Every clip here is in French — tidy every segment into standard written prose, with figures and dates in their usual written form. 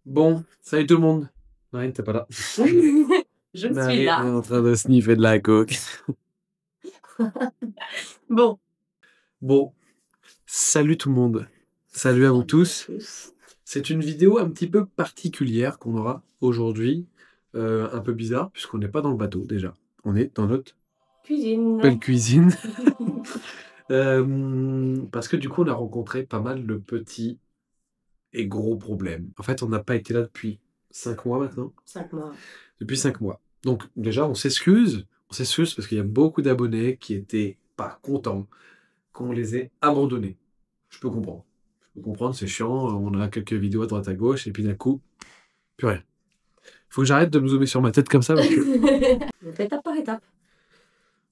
Bon, salut tout le monde. Marine, t'es pas là. Je suis Marine est là. en train de sniffer de la coke. Bon. Bon, salut tout le monde. Salut à vous tous. C'est une vidéo un petit peu particulière qu'on aura aujourd'hui. Un peu bizarre, puisqu'on n'est pas dans le bateau déjà. On est dans notre Cuisine. belle cuisine. Parce que du coup, on a rencontré pas mal de petits et gros problèmes. En fait, on n'a pas été là depuis 5 mois maintenant. 5 mois. Depuis 5 mois. Donc déjà, on s'excuse. On s'excuse parce qu'il y a beaucoup d'abonnés qui étaient pas contents qu'on les ait abandonnés. Je peux comprendre. Je peux comprendre, c'est chiant. On a quelques vidéos à droite à gauche et puis d'un coup, plus rien. Faut que j'arrête de me zoomer sur ma tête comme ça. Parce que... Étape par étape.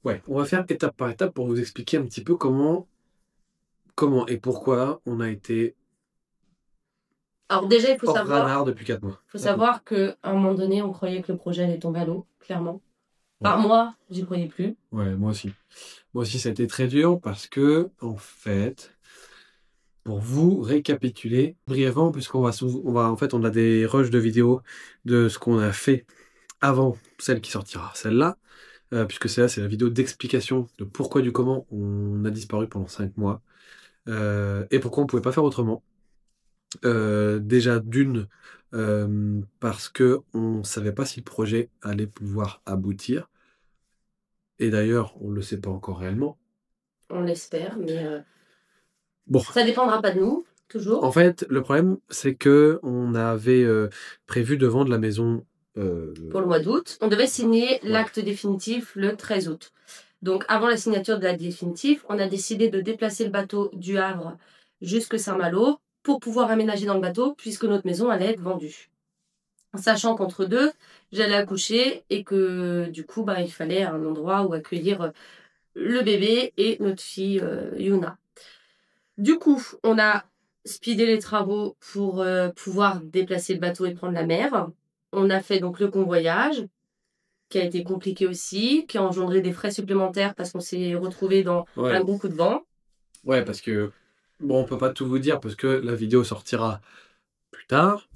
Ouais, on va faire étape par étape pour vous expliquer un petit peu comment et pourquoi on a été Alors déjà, il faut hors savoir, radar depuis 4 mois. qu'à un moment donné, on croyait que le projet allait tomber à l'eau, clairement. Enfin, moi, j'y croyais plus. Ouais, moi aussi. Moi aussi, ça a été très dur parce que, en fait, pour vous récapituler brièvement, puisqu'on va, on a des rushs de vidéos de ce qu'on a fait avant celle qui sortira, celle-là, puisque celle-là, c'est la vidéo d'explication de pourquoi du comment on a disparu pendant 5 mois, et pourquoi on pouvait pas faire autrement. Déjà d'une, parce que on savait pas si le projet allait pouvoir aboutir, et d'ailleurs, on le sait pas encore réellement. On l'espère, mais Bon. ça dépendra pas de nous, toujours. En fait, le problème, c'est que on avait prévu de vendre la maison pour le mois d'août. On devait signer l'acte définitif le 13 août. Donc, avant la signature de l'acte définitif, on a décidé de déplacer le bateau du Havre jusque Saint-Malo pour pouvoir aménager dans le bateau, puisque notre maison allait être vendue. Sachant qu'entre deux, j'allais accoucher et que du coup, il fallait un endroit où accueillir le bébé et notre fille Yuna. Du coup, on a speedé les travaux pour pouvoir déplacer le bateau et prendre la mer. On a fait donc le convoyage, qui a été compliqué aussi, qui a engendré des frais supplémentaires parce qu'on s'est retrouvé dans un gros coup de vent. Ouais, parce que, bon, on peut pas tout vous dire parce que la vidéo sortira plus tard.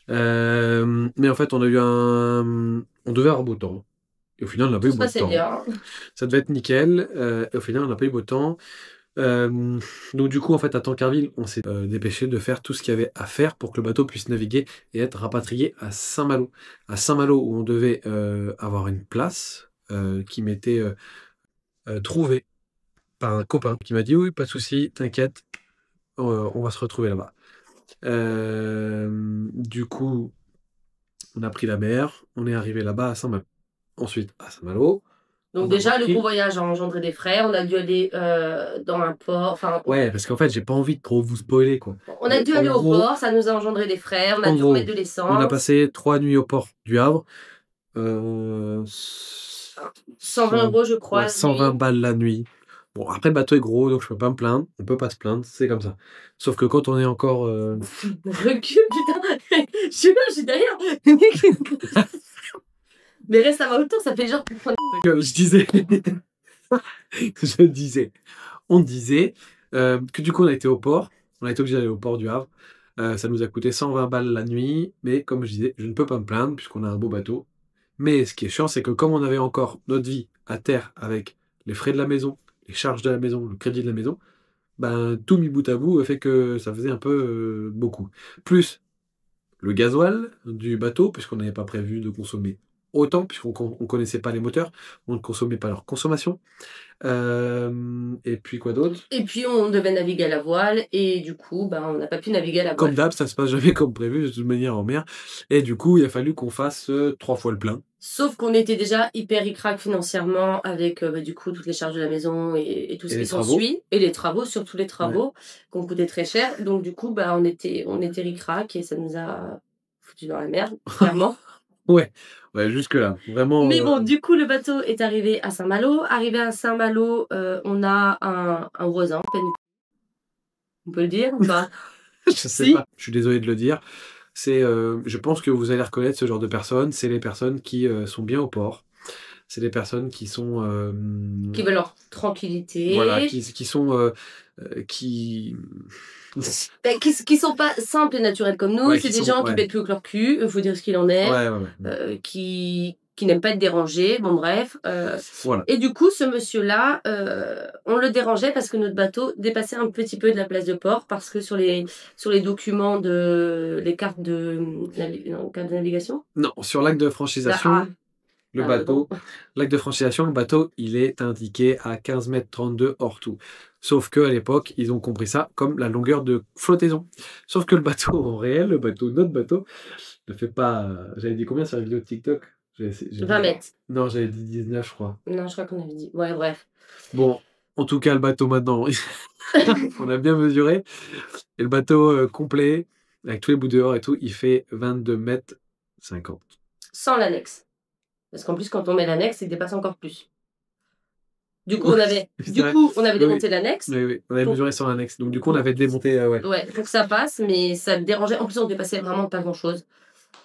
Mais en fait, on a eu on devait avoir beau temps. Et au final, on n'a pas eu beau temps. Bien. Ça devait être nickel. Et au final, on n'a pas eu beau temps. Donc du coup, en fait, à Tancarville, on s'est dépêché de faire tout ce qu'il y avait à faire pour que le bateau puisse naviguer et être rapatrié à Saint-Malo. À Saint-Malo, où on devait avoir une place qui m'était trouvée par un copain qui m'a dit oui, pas de souci, t'inquiète, on va se retrouver là-bas. Du coup, on a pris la mer, on est arrivé là-bas à Saint-Malo. Ensuite, à Saint-Malo. Donc déjà, le convoyage a engendré des frais. On a dû aller dans un port. Ouais, parce qu'en fait, j'ai pas envie de trop vous spoiler, quoi. On a dû aller au port, ça nous a engendré des frais. On a dû remettre de l'essence. On a passé 3 nuits au port du Havre. 120 €, je crois. Ouais, 120 balles la nuit. Bon, après, le bateau est gros, donc je peux pas me plaindre. On peut pas se plaindre, c'est comme ça. Sauf que quand on est encore... Recule, putain. Je suis là, je suis derrière. Mais reste à ma hauteur, ça fait genre... Je disais... On disait que du coup, on a été au port. On a été obligé d'aller au port du Havre. Ça nous a coûté 120 balles la nuit. Mais comme je disais, je ne peux pas me plaindre puisqu'on a un beau bateau. Mais ce qui est chiant, c'est que comme on avait encore notre vie à terre avec les frais de la maison, les charges de la maison, le crédit de la maison, tout mis bout à bout fait que ça faisait un peu beaucoup. Plus le gasoil du bateau, puisqu'on n'avait pas prévu de consommer autant, puisqu'on ne connaissait pas les moteurs, on ne consommait pas leur consommation. Et puis quoi d'autre? Et puis on devait naviguer à la voile, et du coup, on n'a pas pu naviguer à la voile. Comme d'hab, ça se passe jamais comme prévu, de toute manière en mer. Et du coup, il a fallu qu'on fasse 3 fois le plein. Sauf qu'on était déjà hyper ric-rac financièrement avec du coup toutes les charges de la maison et tout ce qui s'ensuit. Et les travaux, surtout les travaux, qui ont coûté très cher. Donc du coup, on était ric-rac et ça nous a foutu dans la merde, clairement. Ouais, jusque-là, vraiment. Mais bon, du coup, le bateau est arrivé à Saint-Malo. Arrivé à Saint-Malo, on a un voisin, on peut le dire ou pas? Je sais pas, je suis désolé de le dire. Je pense que vous allez reconnaître ce genre de personnes. C'est les personnes qui sont bien au port, c'est des personnes qui sont... Qui veulent leur tranquillité. Voilà, qui sont... qui... Qui sont pas simples et naturels comme nous. Ouais, c'est qui des sont- gens qui ouais. pètent plus que leur cul, il faut dire ce qu'il en est. Ouais, ouais, ouais. Qui n'aiment pas être dérangés. Bon, bref. Voilà. Et du coup, ce monsieur-là, on le dérangeait parce que notre bateau dépassait un petit peu de la place de port, parce que sur les documents les cartes de navigation. Non, sur l'acte de franchisation, Ah, le ah, bateau, bon. l'acte de franchisation, le bateau, il est indiqué à 15 mètres 32 hors tout. Sauf que à l'époque, ils ont compris ça comme la longueur de flottaison. Sauf que le bateau en réel, notre bateau, ne fait pas. J'avais dit combien sur la vidéo de TikTok? J'ai 20 mètres. Non, j'avais dit 19, je crois. Non, je crois qu'on avait dit. Ouais, bref. Bon, en tout cas, le bateau maintenant, on a bien mesuré. Et le bateau complet, avec tous les bouts dehors et tout, il fait 22 mètres 50. Sans l'annexe. Parce qu'en plus, quand on met l'annexe, il dépasse encore plus. Du coup, on avait démonté l'annexe. Oui, oui, on avait mesuré sur l'annexe. Donc, du coup, on avait démonté. Ouais. Ouais, pour que ça passe, mais ça me dérangeait. En plus, on dépassait vraiment pas grand-chose.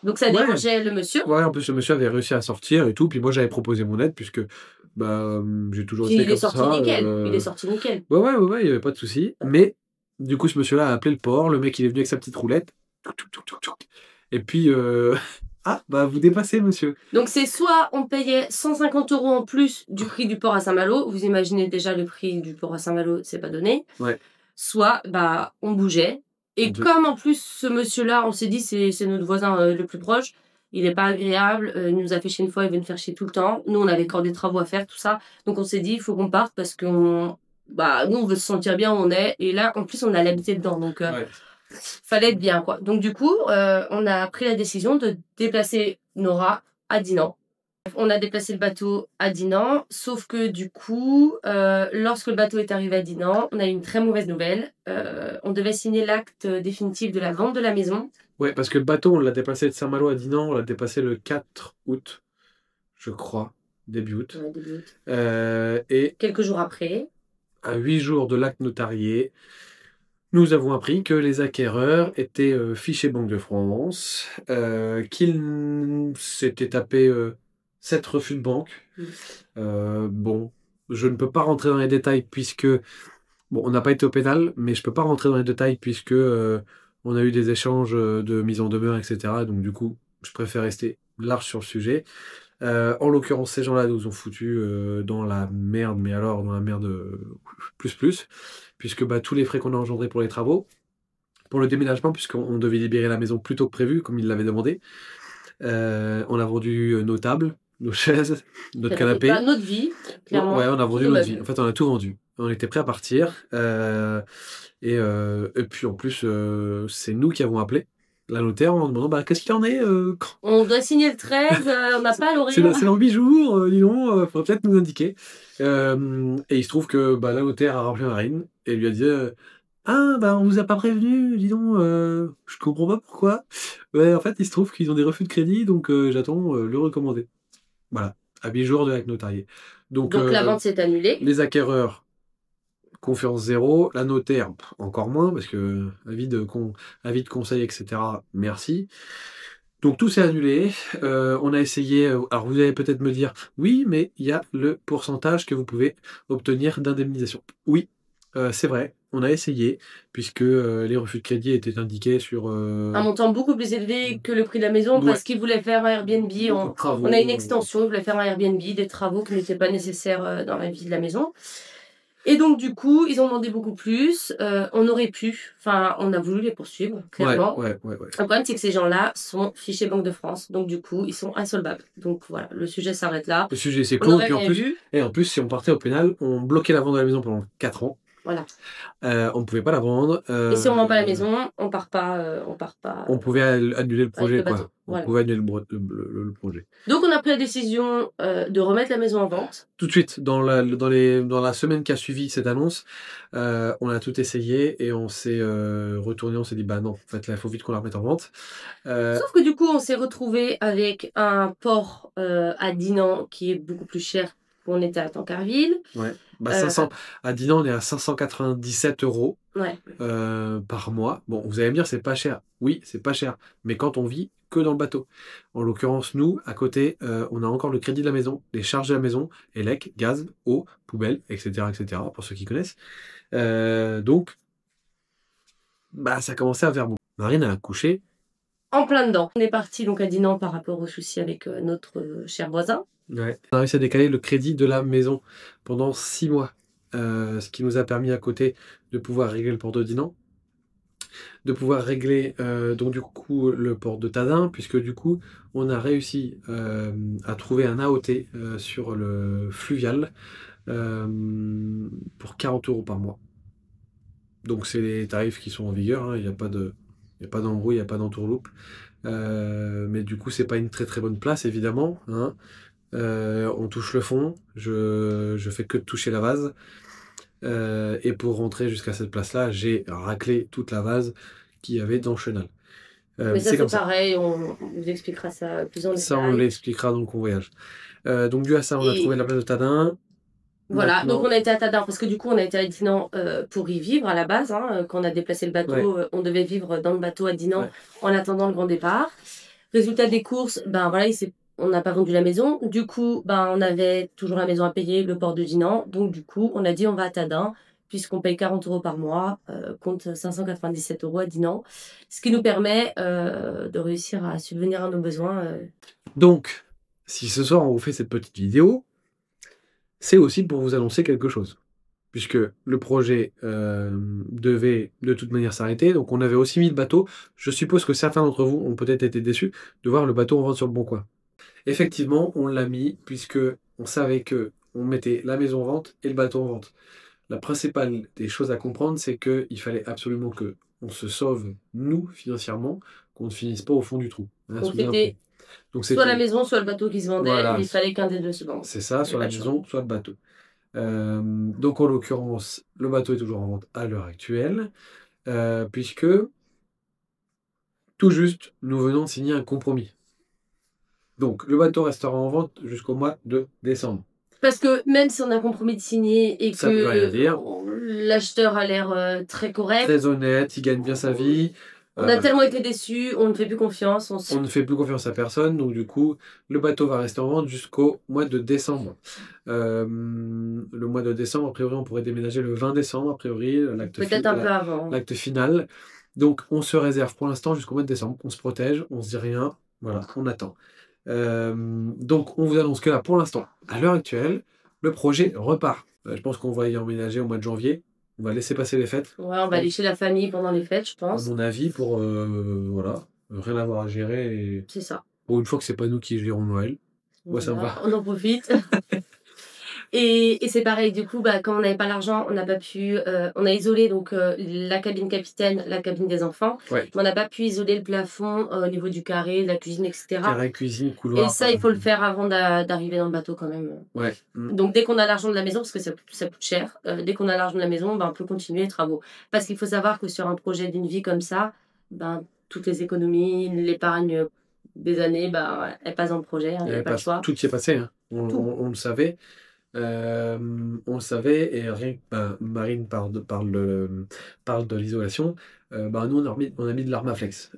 Donc, ça Ouais. dérangeait le monsieur. Ouais, en plus, le monsieur avait réussi à sortir et tout. Puis moi, j'avais proposé mon aide, puisque j'ai toujours Puis été il est comme sorti ça. nickel. Il est sorti nickel. Ouais, il n'y avait pas de souci. Mais du coup, ce monsieur-là a appelé le port. Le mec, il est venu avec sa petite roulette. Et puis, ah, bah, vous dépassez, monsieur. Donc, c'est soit on payait 150 € en plus du prix du port à Saint-Malo. Vous imaginez déjà le prix du port à Saint-Malo, c'est pas donné. Ouais. Soit, bah, on bougeait. Et comme en plus, ce monsieur-là, on s'est dit, c'est notre voisin le plus proche. Il n'est pas agréable. Il nous a fait chier une fois, il veut nous faire chier tout le temps. Nous, on avait encore des travaux à faire, tout ça. Donc, on s'est dit, il faut qu'on parte parce que nous, on veut se sentir bien où on est. Et là, en plus, on a l'habité dedans. Donc, fallait être bien, quoi. Donc, du coup, on a pris la décision de déplacer Nora à Dinan. On a déplacé le bateau à Dinan, sauf que du coup, lorsque le bateau est arrivé à Dinan, on a eu une très mauvaise nouvelle. On devait signer l'acte définitif de la vente de la maison. Ouais, parce que le bateau, on l'a déplacé de Saint-Malo à Dinan, on l'a déplacé le 4 août, je crois, début août. Ouais, début août. Et quelques jours après, à 8 jours de l'acte notarié, nous avons appris que les acquéreurs étaient fichés Banque de France, qu'ils s'étaient tapés 7 refus de banque. Bon, je ne peux pas rentrer dans les détails puisque... Bon, on n'a pas été au pénal, mais je peux pas rentrer dans les détails puisque on a eu des échanges de mise en demeure, etc. Donc du coup, je préfère rester large sur le sujet. En l'occurrence, ces gens-là nous ont foutus dans la merde, mais alors dans la merde plus, puisque tous les frais qu'on a engendrés pour les travaux, pour le déménagement, puisqu'on devait libérer la maison plus tôt que prévu, comme ils l'avaient demandé, on a vendu nos tables, nos chaises, notre canapé. Notre vie, clairement. Ouais, on a vendu notre vie. En fait, on a tout vendu. On était prêts à partir. Et puis en plus, c'est nous qui avons appelé la notaire en demandant qu'est-ce qu'il en est On doit signer le 13, on n'a pas l'horaire. C'est dans 8 jours, dis donc, faudrait peut-être nous indiquer. Et il se trouve que la notaire a rappelé Marine et lui a dit on vous a pas prévenu, dis donc, je comprends pas pourquoi. Ouais, en fait, il se trouve qu'ils ont des refus de crédit, donc j'attends le recommander. Voilà, à 8 jours de l'acte notarié. Donc la vente s'est annulée. Les acquéreurs, confiance zéro. La notaire, encore moins, parce que avis de conseil, etc. Merci. Donc tout s'est annulé. On a essayé. Alors vous allez peut-être me dire, oui, mais il y a le pourcentage que vous pouvez obtenir d'indemnisation. Oui, c'est vrai. On a essayé, puisque les refus de crédit étaient indiqués sur... un montant beaucoup plus élevé que le prix de la maison, parce qu'ils voulaient faire un Airbnb. On a une extension, ils voulaient faire un Airbnb, des travaux qui n'étaient pas nécessaires dans la vie de la maison. Et donc, du coup, ils ont demandé beaucoup plus. On aurait pu, on a voulu les poursuivre, clairement. Ouais. Le problème, c'est que ces gens-là sont fichés Banque de France. Donc, du coup, ils sont insolvables. Donc, voilà, le sujet s'arrête là. Le sujet, c'est clos. Et en plus, si on partait au pénal, on bloquait la vente de la maison pendant 4 ans. Voilà. On ne pouvait pas la vendre. Et si on ne vend pas la maison, on part pas. On pouvait annuler le projet, quoi. Voilà. On pouvait annuler le projet. Donc, on a pris la décision de remettre la maison en vente. Tout de suite, dans la semaine qui a suivi cette annonce, on a tout essayé et on s'est retourné, on s'est dit, non, en fait, là, il faut vite qu'on la remette en vente. Sauf que du coup, on s'est retrouvé avec un port à Dinan qui est beaucoup plus cher qu'on était à Tancarville. Ouais. 500, à Dinan, on est à 597 € par mois. Bon, vous allez me dire, c'est pas cher. Oui, c'est pas cher. Mais quand on vit que dans le bateau. En l'occurrence, nous, à côté, on a encore le crédit de la maison, les charges de la maison, élec, gaz, eau, poubelle, etc., pour ceux qui connaissent. Donc, bah, ça commençait à faire beaucoup. Marine a accouché. En plein dedans. On est parti donc à Dinan par rapport aux soucis avec notre cher voisin. Ouais. On a réussi à décaler le crédit de la maison pendant 6 mois. Ce qui nous a permis à côté de pouvoir régler le port de Dinan, de pouvoir régler donc du coup le port de Tadin, puisque du coup on a réussi à trouver un AOT sur le fluvial pour 40 € par mois. Donc c'est les tarifs qui sont en vigueur, hein, il n'y a pas d'embrouille, il n'y a pas d'entourloupe. Mais du coup c'est pas une très très bonne place évidemment, hein. On touche le fond, je fais que de toucher la vase. Et pour rentrer jusqu'à cette place-là, j'ai raclé toute la vase qu'il y avait dans Chenal. Mais ça c'est pareil, on vous expliquera ça plus en détail. Ça, on l'expliquera dans le convoyage. Donc dû à ça, on a trouvé la place de Tadin. Voilà, Maintenant... donc on a été à Tadin parce que du coup on a été à Dinan pour y vivre à la base. Hein, quand on a déplacé le bateau, on devait vivre dans le bateau à Dinan en attendant le grand départ. Résultat des courses, ben voilà, on n'a pas vendu la maison. Du coup, ben on avait toujours la maison à payer, le port de Dinan. Donc du coup, on a dit on va à Tadin puisqu'on paye 40 € par mois, compte 597 € à Dinan, ce qui nous permet de réussir à subvenir à nos besoins. Donc, si ce soir on vous fait cette petite vidéo, c'est aussi pour vous annoncer quelque chose. Puisque le projet devait de toute manière s'arrêter, donc on avait aussi mis le bateau. Je suppose que certains d'entre vous ont peut-être été déçus de voir le bateau en vente sur le Bon Coin. Effectivement, on l'a mis, puisque on savait que on mettait la maison en vente et le bateau en vente. La principale des choses à comprendre, c'est qu'il fallait absolument que on se sauve, nous, financièrement, qu'on ne finisse pas au fond du trou. Hein, donc soit la maison, soit le bateau qui se vendait, voilà. Il fallait qu'un des deux se vende. C'est ça, soit la maison, soit le bateau. Donc en l'occurrence, le bateau est toujours en vente à l'heure actuelle, puisque tout juste, nous venons de signer un compromis. Donc le bateau restera en vente jusqu'au mois de décembre. Parce que même si on a un compromis de signer et ça que l'acheteur a l'air très correct, très honnête, il gagne bien sa vie. On a tellement été déçus, on ne fait plus confiance. On ne fait plus confiance à personne, donc du coup, le bateau va rester en vente jusqu'au mois de décembre. Le mois de décembre, a priori, on pourrait déménager le 20 décembre, a priori, peut-être un peu avant. L'acte final. Donc, on se réserve pour l'instant jusqu'au mois de décembre. On se protège, on se dit rien, voilà, on attend. Donc, on vous annonce que là, pour l'instant, à l'heure actuelle, le projet repart. Je pense qu'on va y emménager au mois de janvier. On va laisser passer les fêtes. Ouais, on va aller chez la famille pendant les fêtes, je pense. À mon avis, pour voilà, rien avoir à gérer. Et... C'est ça. Pour une fois que c'est pas nous qui gérons Noël. Moi, ça me va. On en profite. Et c'est pareil, du coup, quand on n'avait pas l'argent, on n'a pas pu. On a isolé donc la cabine capitaine, la cabine des enfants. Ouais. Mais on n'a pas pu isoler le plafond au niveau du carré, de la cuisine, etc. Carré, cuisine, couloir. Et ça, il faut le faire avant d'arriver dans le bateau quand même. Ouais. Donc dès qu'on a l'argent de la maison, parce que ça coûte cher, dès qu'on a l'argent de la maison, on peut continuer les travaux. Parce qu'il faut savoir que sur un projet d'une vie comme ça, toutes les économies, l'épargne des années, elles passent dans le projet, il n'y a pas de choix. Tout y est passé, hein. On le savait. On le savait, et rien que Marine parle de l'isolation. Nous on a mis de l'armaflex,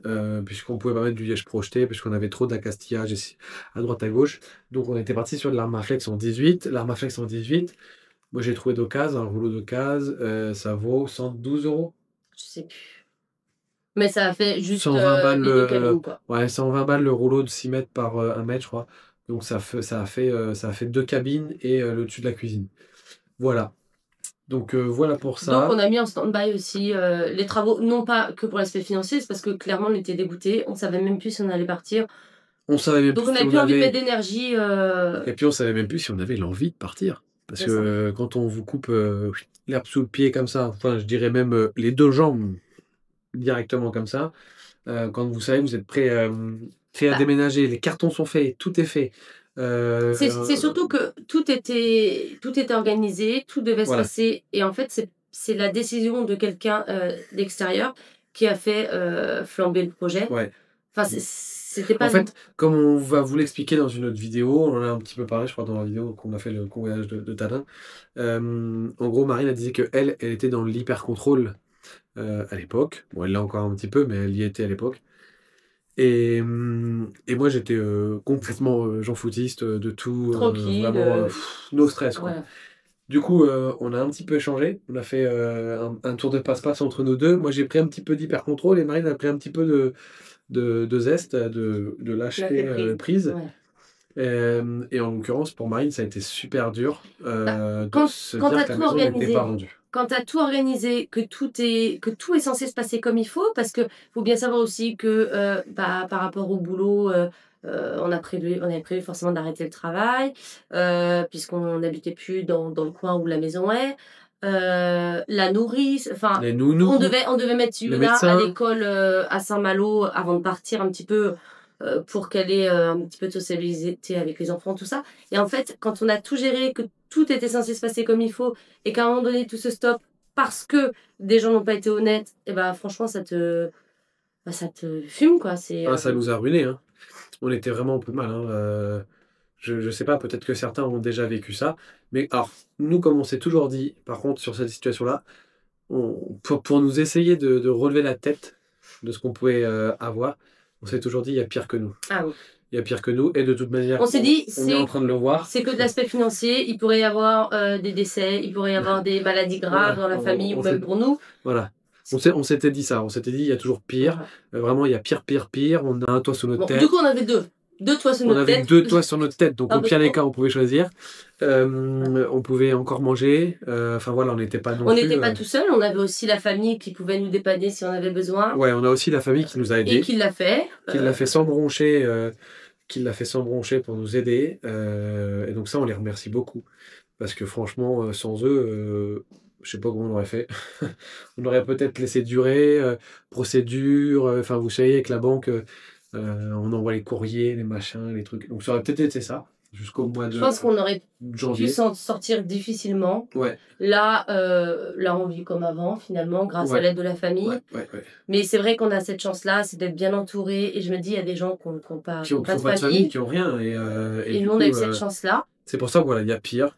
puisqu'on pouvait pas mettre du liège projeté, puisqu'on avait trop d'accastillage à droite à gauche. Donc on était parti sur de l'armaflex en 18. L'armaflex en 18, moi j'ai trouvé d'occasion, un rouleau d'occasion, ça vaut 112 €. Je sais plus. Mais ça a fait juste 120 balles cabine, quoi. Ouais, 120 balles le rouleau de 6 mètres par 1 mètre, je crois. Donc ça a fait 2 cabines et le dessus de la cuisine. Voilà. Donc voilà pour ça. Donc on a mis en stand-by aussi les travaux, non pas que pour l'aspect financier, c'est parce que clairement on était dégoûtés, on savait même plus si on allait partir. On savait même donc on n'avait plus envie de mettre d'énergie. Et puis on savait même plus si on avait l'envie de partir. Parce que quand on vous coupe l'herbe sous le pied comme ça, enfin je dirais même les 2 jambes directement comme ça, quand vous savez que vous êtes prêt à déménager, les cartons sont faits, tout est fait. C'est surtout que tout était organisé, tout devait se passer, et en fait c'est la décision de quelqu'un d'extérieur qui a fait flamber le projet. Ouais. Enfin, c'était pas. En fait, comme on va vous l'expliquer dans une autre vidéo, on en a un petit peu parlé, je crois, dans la vidéo qu'on a fait le convoyage de Tadin. En gros, Marine a dit qu'elle était dans l'hyper-contrôle à l'époque. Bon, elle l'a encore un petit peu, mais elle y était à l'époque. Et Et moi, j'étais complètement Jean foutiste de tout. Tranquille. Vraiment, no stress, quoi. Voilà. Du coup, on a un petit peu échangé. On a fait un tour de passe-passe entre nous deux. Moi, j'ai pris un petit peu d'hyper-contrôle et Marine a pris un petit peu de zeste, de lâcher Lâcher prise. Ouais. Et en l'occurrence, pour Marine, ça a été super dur de quand- se quand dire t'as que la tout maison n'était organisé, pas vendue. Quand tu as tout organisé, que tout est censé se passer comme il faut, parce que faut bien savoir aussi que par rapport au boulot, on avait prévu forcément d'arrêter le travail, puisqu'on n'habitait plus dans le coin où la maison est. La nourrice, enfin, Les nounous, on devait mettre le Yuna à médecin. l'école à Saint-Malo avant de partir un petit peu pour qu'elle ait un petit peu de sociabilité avec les enfants, tout ça. Et en fait, quand on a tout géré, que tout était censé se passer comme il faut, et qu'à un moment donné, tout se stoppe parce que des gens n'ont pas été honnêtes, et bah franchement, ça te fume, quoi. Ah, ça nous a ruinés, hein. On était vraiment un peu mal, hein. Je sais pas, peut-être que certains ont déjà vécu ça. Mais alors, nous, comme on s'est toujours dit, par contre, sur cette situation-là, pour nous essayer de relever la tête de ce qu'on pouvait avoir, on s'est toujours dit, il y a pire que nous. Ah oui. Il y a pire que nous. Et de toute manière, On s'est dit, on est en train de le voir. c'est que de l'aspect financier. Il pourrait y avoir des décès, il pourrait y avoir des maladies graves dans la famille, ou même pour nous. Voilà. On s'était dit ça. On s'était dit, il y a toujours pire. Vraiment, il y a pire, pire, pire. On a un toit sur notre tête. Du coup, on avait deux toits sur notre tête. On avait 2 toits sur notre tête, donc au pire des cas, on pouvait choisir. On pouvait encore manger. Enfin voilà, on n'était pas non On plus. n'était pas tout seul, on avait aussi la famille qui pouvait nous dépanner si on avait besoin. Ouais, on a aussi la famille qui nous a aidés. Et qui l'a fait. Qui l'a fait sans broncher. Qui l'a fait sans broncher pour nous aider. Et donc ça, on les remercie beaucoup. Parce que franchement, sans eux, je sais pas comment on aurait fait. On aurait peut-être laissé durer. Procédure. Enfin, vous savez, avec la banque. On envoie les courriers, les machins, les trucs. Donc ça aurait peut-être été ça, jusqu'au mois de Je pense qu'on aurait janvier. pu s'en sortir difficilement. Ouais. Là, on vit comme avant, finalement, grâce à l'aide de la famille. Ouais. Mais c'est vrai qu'on a cette chance-là, c'est d'être bien entouré. Et je me dis, il y a des gens qui n'ont pas, qui ont pas de famille, qui n'ont rien. Et nous, on a eu cette chance-là. C'est pour ça que voilà, il y a pire.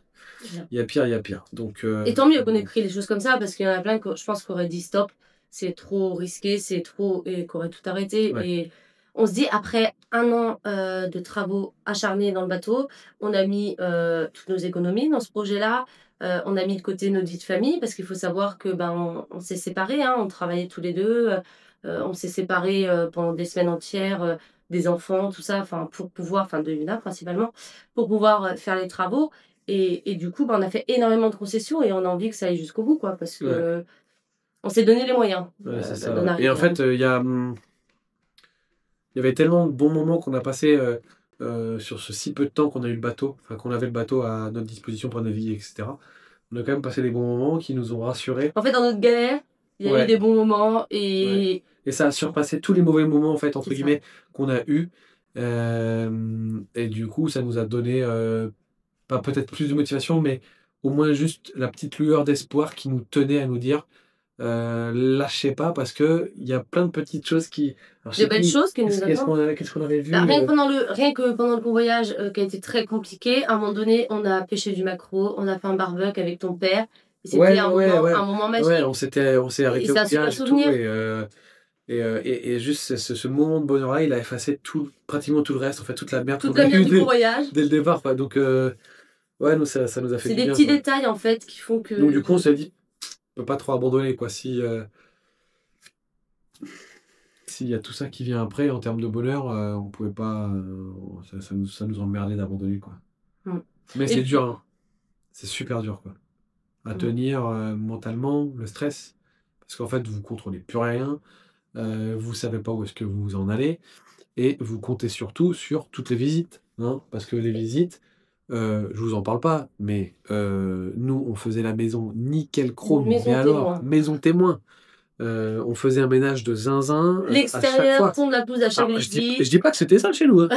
Il y a pire. Donc, et tant mieux qu'on ait pris les choses comme ça, parce qu'il y en a plein que je pense qu'on aurait dit stop, c'est trop risqué, c'est trop. Et qu'on aurait tout arrêté. Ouais. Et on se dit, après 1 an de travaux acharnés dans le bateau, on a mis toutes nos économies dans ce projet-là. On a mis de côté nos vies de famille, parce qu'il faut savoir que on s'est séparés, hein, on travaillait tous les deux. On s'est séparés pendant des semaines entières des enfants, tout ça, pour pouvoir, de Yuna principalement, pour pouvoir faire les travaux. Et du coup, on a fait énormément de concessions et on a envie que ça aille jusqu'au bout, quoi, parce que on s'est donné les moyens. C'est ça. Et en fait, il y avait tellement de bons moments qu'on a passé sur ce si peu de temps qu'on a eu le bateau, qu'on avait le bateau à notre disposition pour naviguer, etc. On a quand même passé des bons moments qui nous ont rassurés. En fait, dans notre galère, il y a eu des bons moments et ça a surpassé tous les mauvais moments, en fait, entre guillemets, qu'on a eus. Et du coup, ça nous a donné, pas peut-être plus de motivation, mais au moins juste la petite lueur d'espoir qui nous tenait à nous dire lâchez pas, parce que il y a plein de petites choses qui... de belles choses que nous avons. Qu'est-ce qu'on avait vu rien que pendant le convoyage qui a été très compliqué, à un moment donné, on a pêché du maquereau, on a fait un barbecue avec ton père. Et c'était un moment magique. Ouais, on s'est arrêté au village et tout. Et juste ce moment de bonheur-là, il a effacé pratiquement tout le reste, en fait, toute la merde qu'on a eu du convoyage. Dès le départ. Donc, nous, ça nous a fait du bien. C'est des petits détails, en fait, qui font que... Donc, du coup, on s'est dit, on peut pas trop abandonner, quoi. S'il y a tout ça qui vient après, en termes de bonheur, on pouvait pas... ça nous emmerdait d'abandonner, quoi. Mais c'est dur, hein. C'est super dur, quoi. À tenir mentalement, le stress. Parce qu'en fait, vous contrôlez plus rien. Vous savez pas où est-ce que vous en allez. Et vous comptez surtout sur toutes les visites. Hein, parce que les visites, je vous en parle pas, mais nous, on faisait la maison nickel chrome. Maison témoin. On faisait un ménage de zinzin. L'extérieur tombe la pelouse à chaque midi. Je dis pas que c'était ça chez nous. Hein.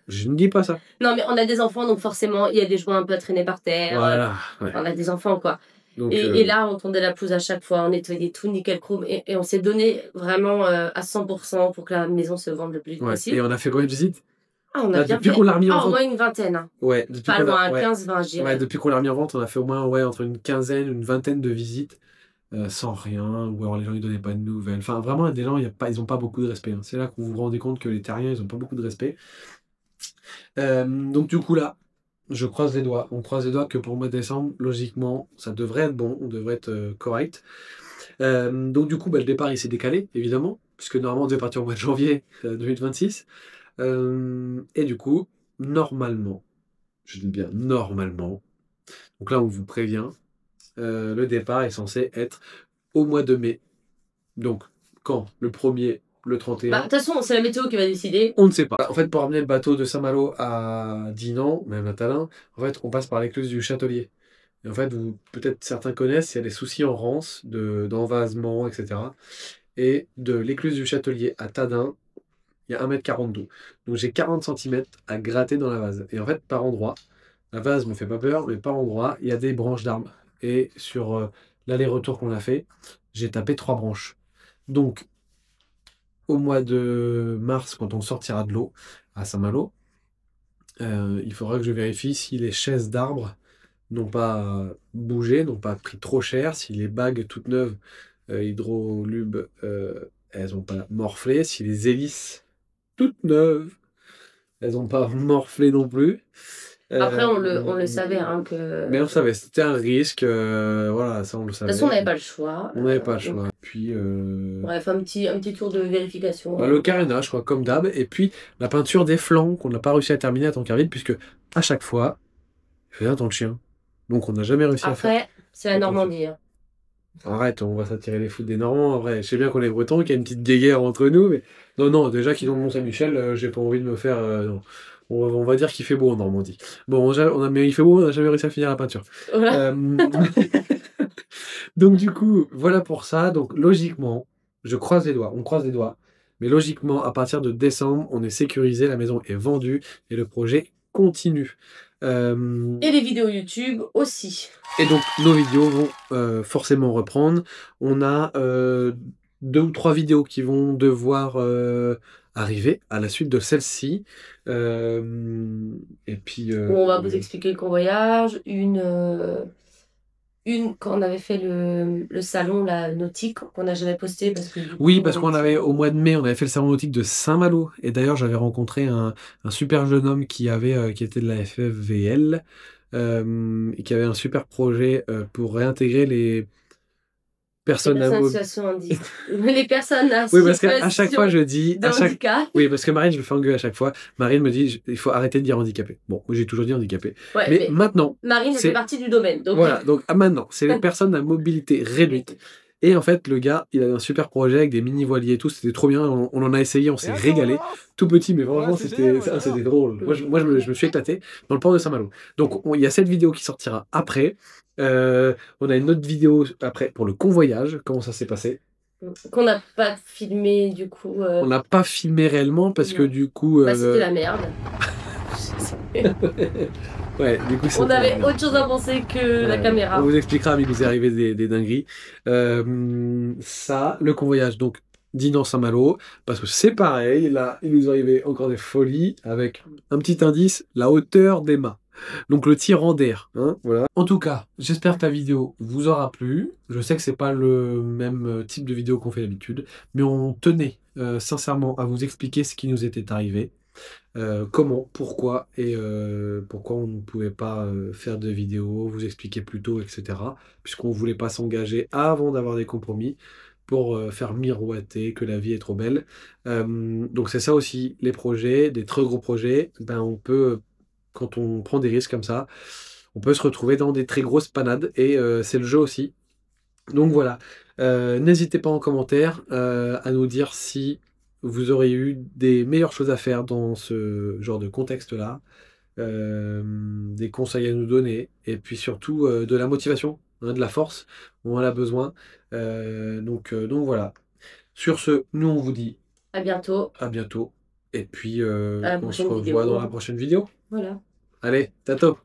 Je ne dis pas ça. Non, mais on a des enfants, donc forcément, il y a des joints un peu à traîner par terre. Voilà. On a des enfants, quoi. Donc, et là, on tondait la pelouse à chaque fois, on nettoyait tout nickel chrome et on s'est donné vraiment à 100% pour que la maison se vende le plus vite possible. Et on a fait combien de visites? On a depuis qu'on l'a remis en vente. Au moins une vingtaine. Hein. Ouais, pas loin, 15-20, je dirais. Depuis qu'on l'a remis en vente, on a fait au moins entre une quinzaine, une vingtaine de visites. sans rien, ou alors les gens ils donnaient pas de nouvelles. Enfin, vraiment, des gens, ils ont pas beaucoup de respect, hein. C'est là que vous vous rendez compte que les terriens, ils ont pas beaucoup de respect. Donc du coup là, je croise les doigts. On croise les doigts que pour le mois de décembre, logiquement, ça devrait être bon, on devrait être correct. Donc du coup, bah, le départ il s'est décalé, évidemment, puisque normalement on devait partir au mois de janvier 2026. Et du coup, normalement, je dis bien normalement, donc là on vous prévient, le départ est censé être au mois de mai. Donc, quand? Le 1er, le 31? Bah, de toute façon, c'est la météo qui va décider. On ne sait pas. En fait, pour ramener le bateau de Saint-Malo à Dinan, même à Tallinn, en fait, on passe par l'écluse du Châtelier. Et en fait, peut-être certains connaissent, il y a des soucis en Rance, d'envasement, etc. Et de l'écluse du Châtelier à Tadin, il y a 1,40 m d'eau. Donc j'ai 40 cm à gratter dans la vase. Et en fait, par endroit, la vase me fait pas peur, mais par endroit, il y a des branches d'arbres. Et sur l'aller-retour qu'on a fait, j'ai tapé 3 branches. Donc, au mois de mars, quand on sortira de l'eau à Saint-Malo, il faudra que je vérifie si les chaises d'arbres n'ont pas bougé, n'ont pas pris trop cher, si les bagues toutes neuves hydrolube, elles n'ont pas morflé, si les hélices toutes neuves, elles n'ont pas morflé non plus. Après, on le savait, hein, que... Mais on savait, c'était un risque, voilà, ça on le savait. De toute façon, on n'avait pas le choix. On n'avait pas le choix. Donc, Puis, bref, un petit tour de vérification. bah, le carénage, je crois, comme d'hab, et puis la peinture des flancs qu'on n'a pas réussi à terminer à Tancarville, puisque à chaque fois, il fait un temps de chien. Donc on n'a jamais réussi à faire. Après, c'est la Normandie. Hein. Arrête, on va s'attirer les foudres des Normands. En vrai, je sais bien qu'on est Bretons, qu'il y a une petite guéguerre entre nous, mais non, non, déjà qu'ils ont le Mont-Saint-Michel, j'ai pas envie de me faire. Non. On va dire qu'il fait beau en Normandie. Bon, mais il fait beau, on n'a jamais réussi à finir la peinture. Voilà. Donc du coup, voilà pour ça. Donc logiquement, je croise les doigts, on croise les doigts. Mais logiquement, à partir de décembre, on est sécurisé, la maison est vendue et le projet continue. Et les vidéos YouTube aussi. Et donc nos vidéos vont forcément reprendre. On a 2 ou 3 vidéos qui vont devoir arriver à la suite de celle-ci. Et puis... Où on va vous expliquer le convoyage. Une quand on avait fait le salon la nautique, qu'on n'a jamais posté parce que... Oui, parce qu'on avait, au mois de mai, on avait fait le salon nautique de Saint-Malo. Et d'ailleurs, j'avais rencontré un super jeune homme qui était de la FFVL. Et qui avait un super projet pour réintégrer les personnes les personnes à oui, parce qu'à chaque fois, je dis... handicap. Oui, parce que Marine, je me fais engueuler à chaque fois. Marine me dit, il faut arrêter de dire handicapé. Bon, moi, j'ai toujours dit handicapé. Ouais, mais maintenant... Marine, elle fait partie du domaine. Donc... Voilà, donc maintenant, c'est les personnes à mobilité réduite. Et en fait, le gars, il avait un super projet avec des mini-voiliers et tout, c'était trop bien, on en a essayé, on s'est régalé. Tout petit, mais franchement, c'était drôle. Moi, je me suis éclaté dans le port de Saint-Malo. Donc, il y a cette vidéo qui sortira après. On a une autre vidéo après pour le convoyage, comment ça s'est passé. Qu'on n'a pas filmé, du coup. On n'a pas filmé réellement parce que du coup... c'était la merde. Ouais, du coup, on avait autre chose à penser que la caméra. On vous expliquera, mais il nous est arrivé des dingueries. Ça, le convoyage, donc Dinan-Saint-Malo, parce que c'est pareil, là, il nous est arrivé encore des folies, avec un petit indice, la hauteur des mâts. Donc le tirant d'air, hein, voilà. En tout cas, j'espère que la vidéo vous aura plu. Je sais que c'est pas le même type de vidéo qu'on fait d'habitude, mais on tenait sincèrement à vous expliquer ce qui nous était arrivé. Comment, pourquoi et pourquoi on ne pouvait pas faire de vidéos, vous expliquer plus tôt, etc. Puisqu'on ne voulait pas s'engager avant d'avoir des compromis pour faire miroiter que la vie est trop belle. Donc c'est ça aussi, les projets, des très gros projets, ben on peut, quand on prend des risques comme ça, on peut se retrouver dans des très grosses panades et c'est le jeu aussi. Donc voilà, n'hésitez pas en commentaire à nous dire si vous aurez eu des meilleures choses à faire dans ce genre de contexte-là, des conseils à nous donner, et puis surtout de la motivation, hein, de la force, on en a besoin. Donc voilà. Sur ce, nous on vous dit à bientôt. À bientôt. Et puis on se revoit dans la prochaine vidéo. Voilà. Allez, tato.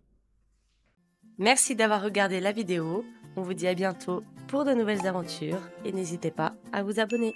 Merci d'avoir regardé la vidéo. On vous dit à bientôt pour de nouvelles aventures et n'hésitez pas à vous abonner.